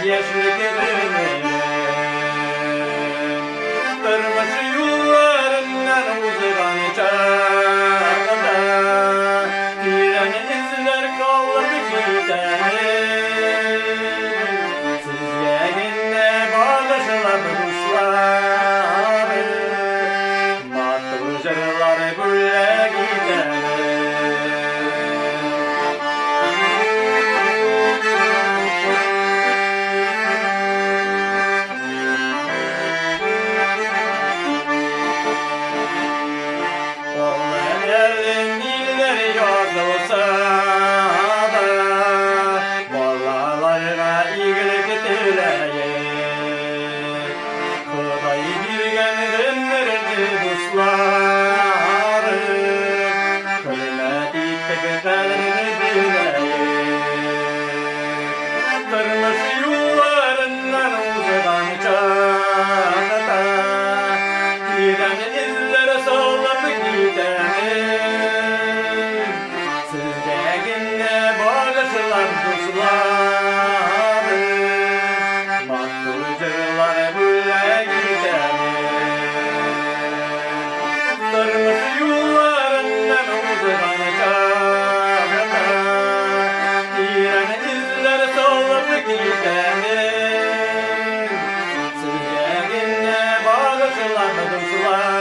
Yaşlık kırmızı yollarından uzayan çağda Tiren izler kalır gider Sizge yine bağışlar kuşlar Matlıcılar böyle gider Kırmızı yollarından uzayan çağda Tiren izlere sallanıp gider Sizde yine bağışlar dostlar Matlıcılar böyle gider Kırmızı yollarından uzayan çağda Tiren izlere sallanıp gider Sizge yine bağışlar dostlar